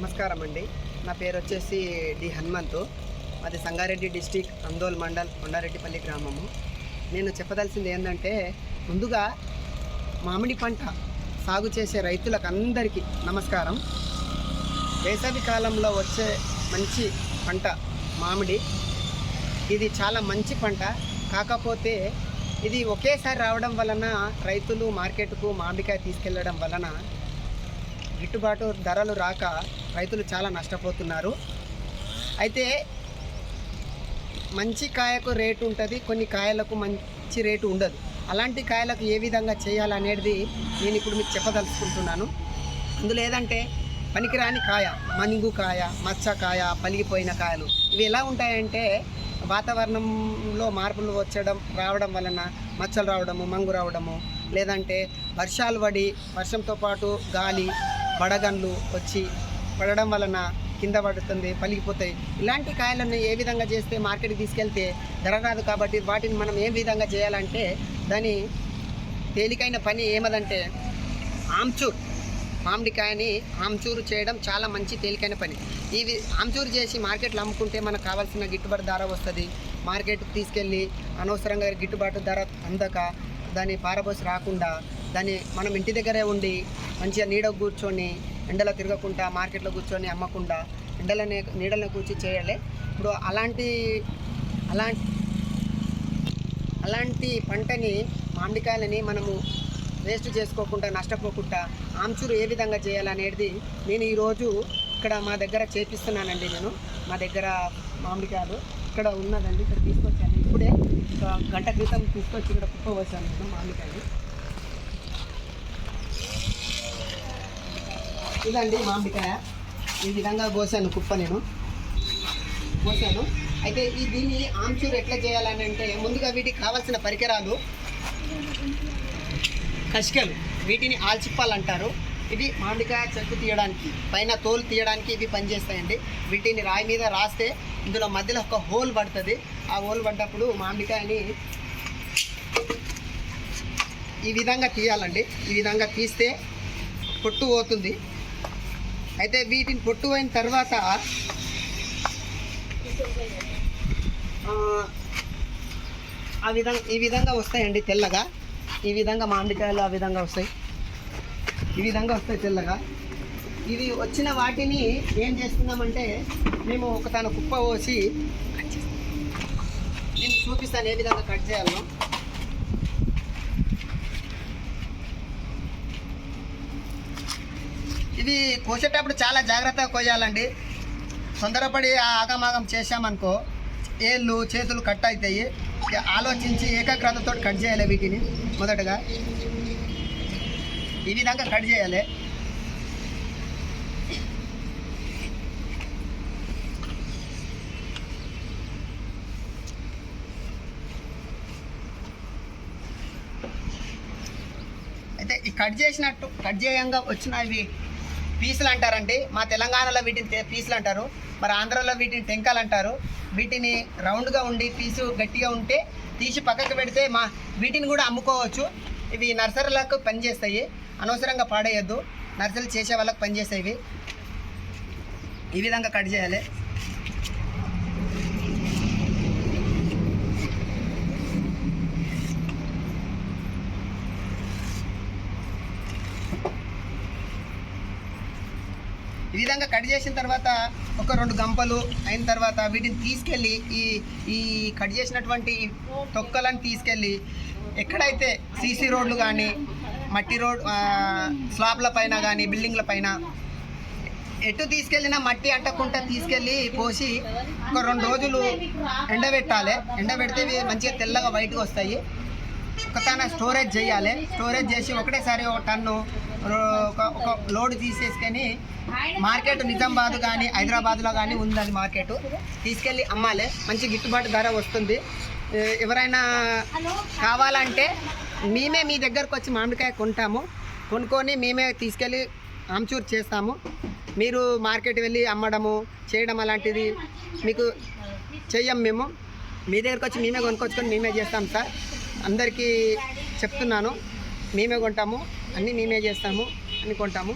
నమస్కారం అండి. నా పేరు వచ్చేసి డి హనుమంతు. అది సంగారెడ్డి డిస్టిక్ అందోల్ మండల్ కొండారెడ్డిపల్లి గ్రామము. నేను చెప్పదలసింది ఏంటంటే, ముందుగా మామిడి పంట సాగు చేసే రైతులకు అందరికీ నమస్కారం. వేసవి కాలంలో వచ్చే మంచి పంట మామిడి. ఇది చాలా మంచి పంట. కాకపోతే ఇది ఒకేసారి రావడం వలన రైతులు మార్కెట్కు మామిడికాయ తీసుకెళ్ళడం వలన గిట్టుబాటు ధరలు రాక రైతులు చాలా నష్టపోతున్నారు. అయితే మంచి కాయకు రేటు ఉంటుంది, కొన్ని కాయలకు మంచి రేటు ఉండదు. అలాంటి కాయలకు ఏ విధంగా చేయాలనేది నేను ఇప్పుడు మీకు చెప్పదలుచుకుంటున్నాను. అందులో ఏదంటే పనికిరాని కాయ, మనింగు కాయ, మచ్చకాయ, పలిగిపోయిన కాయలు ఇవి ఎలా ఉంటాయంటే, వాతావరణంలో మార్పులు రావడం వలన మచ్చలు రావడము, మంగు రావడము, లేదంటే వర్షాలు పడి వర్షంతో పాటు గాలి వడగండ్లు వచ్చి పడడం వలన కింద పడుతుంది, పలిగిపోతాయి. ఇలాంటి కాయలను ఏ విధంగా చేస్తే మార్కెట్కి తీసుకెళ్తే ధర రాదు. కాబట్టి వాటిని మనం ఏ విధంగా చేయాలంటే, దాని తేలికైన పని ఏమదంటే ఆమ్చూర్. మామిడికాయని ఆమ్చూరు చేయడం చాలా మంచి తేలికైన పని. ఇవి ఆమ్చూరు చేసి మార్కెట్లో అమ్ముకుంటే మనకు కావాల్సిన గిట్టుబాటు ధర వస్తుంది. మార్కెట్కి తీసుకెళ్ళి అనవసరంగా గిట్టుబాటు ధర అందక దాన్ని పారబోసి రాకుండా దాన్ని మనం ఇంటి దగ్గరే ఉండి మంచిగా నీడకు కూర్చొని ఎండలో తిరగకుండా మార్కెట్లో కూర్చొని అమ్మకుండా నీడలను కూర్చి చేయాలి. ఇప్పుడు అలాంటి పంటని మామిడికాయలని మనము వేస్ట్ చేసుకోకుండా నష్టపోకుండా ఆమ్చూరు ఏ విధంగా చేయాలనేది నేను ఈరోజు ఇక్కడ మా దగ్గర చేపిస్తున్నానండి. మా దగ్గర మామిడికాయలు ఇక్కడ ఉన్నదండి, ఇక్కడ తీసుకొచ్చాను. ఇప్పుడే ఒక గంట క్రితం తీసుకొచ్చి ఇక్కడ కుప్ప పోసాను నేను మామిడికాయలు. ఇదండి మామిడికాయ, ఈ విధంగా పోసాను కుప్ప నేను పోసాను. అయితే దీన్ని ఆమ్చూరు ఎట్లా చేయాలని అంటే, ముందుగా వీటికి కావాల్సిన పరికరాలు కసికలు, వీటిని ఆల్చిప్పాలు అంటారు. ఇవి మామిడికాయ చెక్కు తీయడానికి, పైన తోలు తీయడానికి ఇవి పనిచేస్తాయండి. వీటిని రాయి మీద రాస్తే ఇందులో మధ్యలో ఒక హోల్ పడుతుంది. ఆ హోల్ పడ్డప్పుడు మామిడికాయని ఈ విధంగా తీయాలండి. ఈ విధంగా తీస్తే పొట్టు పోతుంది. అయితే వీటిని పొట్టు అయిన తర్వాత ఈ విధంగా వస్తాయండి తెల్లగా. ఈ విధంగా మామిడికాయలు ఆ విధంగా వస్తాయి, ఈ విధంగా వస్తాయి తెల్లగా. ఇవి వచ్చిన వాటిని ఏం చేస్తున్నామంటే, మేము ఒకతాన కుప్ప పోసి నేను చూపిస్తాను ఏ విధంగా కట్ చేయాలో. ఇవి కోసేటప్పుడు చాలా జాగ్రత్తగా కోయాలండి. తొందరపడి ఆగమాగం చేసామనుకో ఏళ్ళు చేతులు కట్ అవుతాయి. ఆలోచించి ఏకాగ్రతతో కట్ చేయాలి. వీటిని మొదటగా ఈ విధంగా కట్ చేయాలి. అయితే ఈ కట్ చేయంగా వచ్చిన ఇవి పీసులు అంటారండి. మా తెలంగాణలో వీటిని పీసులు అంటారు, మరి ఆంధ్రాలో వీటిని టెంకాలు అంటారు. వీటిని రౌండ్గా ఉండి పీసు గట్టిగా ఉంటే తీసి పక్కకు పెడితే వీటిని కూడా అమ్ముకోవచ్చు. ఇవి నర్సరీలకు పనిచేస్తాయి, అనవసరంగా పాడేయద్దు. నర్సరీ చేసే వాళ్ళకి పనిచేస్తాయి. ఈ విధంగా కట్ చేయాలి. ఈ విధంగా కట్ చేసిన తర్వాత ఒక 2 గంపలు అయిన తర్వాత వీటిని తీసుకెళ్ళి ఈ కట్ చేసినటువంటి తొక్కలను తీసుకెళ్ళి ఎక్కడైతే సీసీ రోడ్లు కానీ మట్టి స్లాబ్ల పైన కానీ బిల్డింగ్ల పైన ఎటు తీసుకెళ్ళినా మట్టి అంటకుండా తీసుకెళ్ళి పోసి ఒక 2 రోజులు ఎండబెట్టాలి. ఎండబెడితే మంచిగా తెల్లగా వైట్గా వస్తాయి. ఒకసారి స్టోరేజ్ చేయాలి. స్టోరేజ్ చేసి ఒకటేసారి 1 టన్ను ఒక లోడ్ తీసేసుకొని మార్కెట్ నిజామాబాద్ కానీ హైదరాబాద్లో కానీ ఉందని మార్కెట్ తీసుకెళ్ళి అమ్మాలి. మంచి గిట్టుబాటు ధర వస్తుంది. ఎవరైనా కావాలంటే మేమే మీ దగ్గరకు వచ్చి మామిడికాయ కొనుక్కొని మేమే తీసుకెళ్ళి ఆమ్చూర్ చేస్తాము. మీరు మార్కెట్ వెళ్ళి అమ్మడము చేయడం అలాంటిది మీకు చెయ్యం. మేము మీ దగ్గరకు వచ్చి మేమే కొనుక్కొచ్చుకొని మేమే చేస్తాం సార్. అందరికీ చెప్తున్నాను, మేమే కొంటాము, అన్నీ మేమే చేస్తాము, అన్నీ కొంటాము.